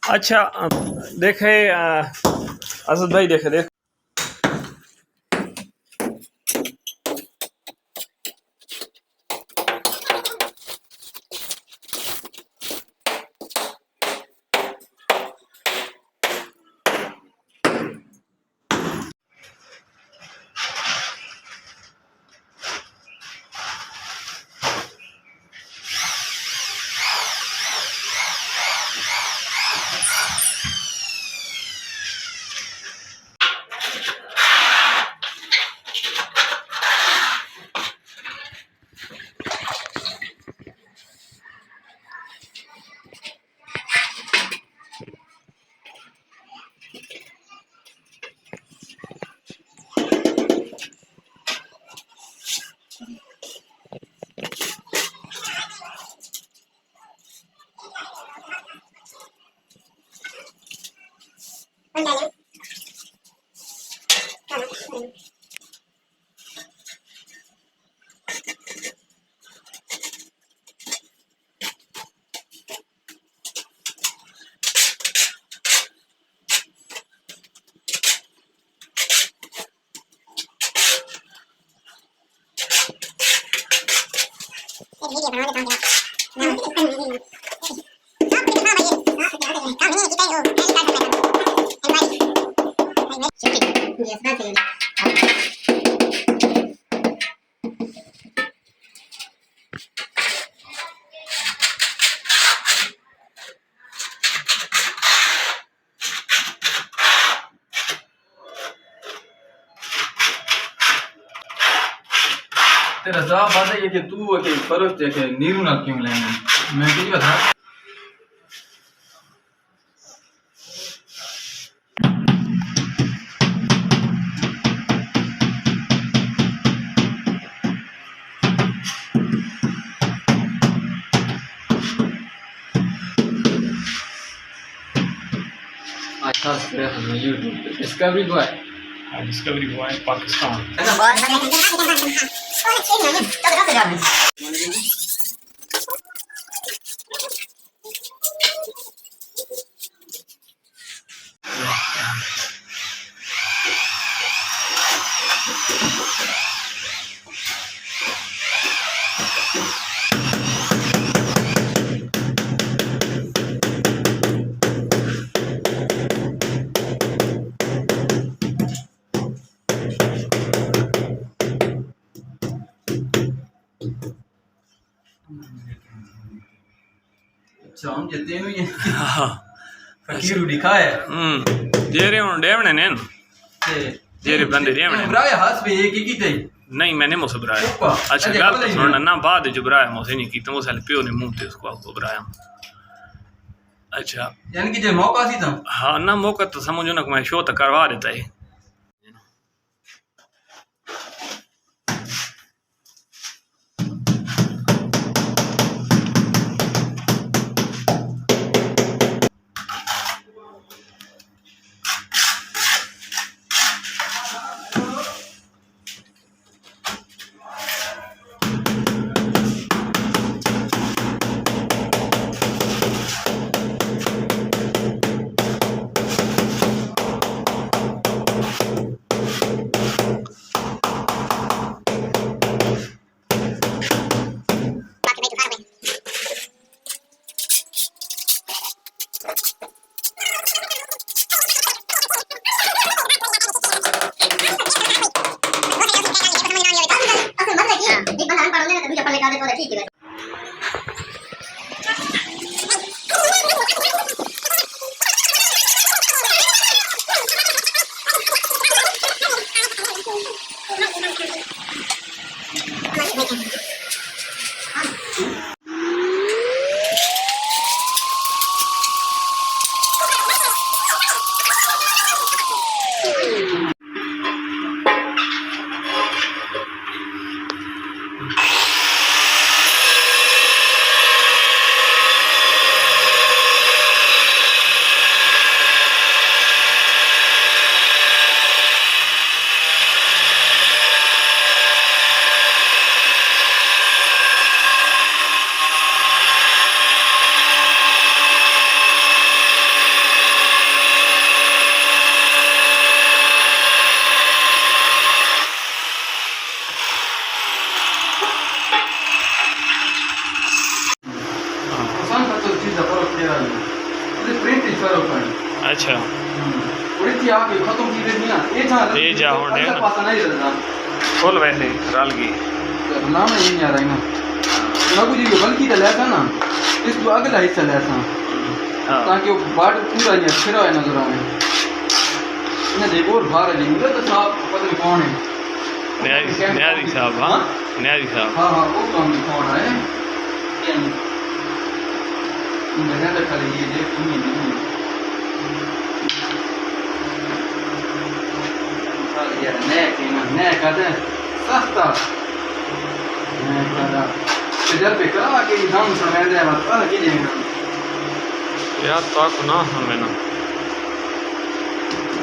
अच्छा देखे असद भाई देखे देख तेरा जवाब आता है कि तू के फर्क देखे नीरू ना क्यों लेंगे मैं किसी बता अच्छा से YouTube डिस्कवरी बॉय पाकिस्तान अच्छा हम जते हुए हां फकीर दिखाए जेरे उन डेवने ने जेरे बंदे डेवने ब्राए हाथ पे एक की थे नहीं मैंने मुझसे बुराया अच्छा गलत सुनना ना बाद जो बुराया मुझसे नहीं की तो मुझसे पियो ने मुंह पे उसको आपको बुराया अच्छा यानी कि जो मौका सी था हां ना मौका तो समझो ना मैं शो तो करवा देता है अच्छा खत्म की नहीं ना ये जा होने पता नहीं रहता फुल वैसे रल गई नाम नहीं आ रहा है ना नगु जी को बल्कि तो लेता ना इसको अगला हिस्सा लेता ताकि वो बाट पूरा नहीं फिर आए नजर आए इन्हें देखो और बाहर जी मुझे तो साहब पता नहीं कौन है न्याजी साहब हाँ न्याजी साहब हाँ हाँ वो तो हम कौन है मैंने तो खाली ये देख नहीं नया कहते सस्ता पे करा के दाम समय दे बता के देंगे यार ताक ना हमें ना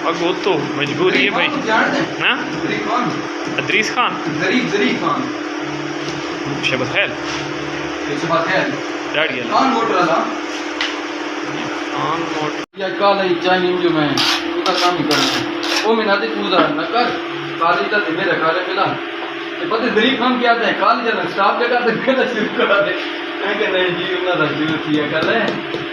अब वो तो मजबूरी है भाई ना अदरीस खान जरीफ खान शबत खैर डैडी खान मोटर वाला खान मोटर या काला ही चाहिए जो मैं उसका काम ही करना वो मैं नाते पूजा न कर काली का मेरा काले मिला ये पता जरीफ खान क्या था काली जन स्टाफ लगा तो गलत शुरू करा दे मैं कि नहीं जी उन्होंने शुरू किया कर रहे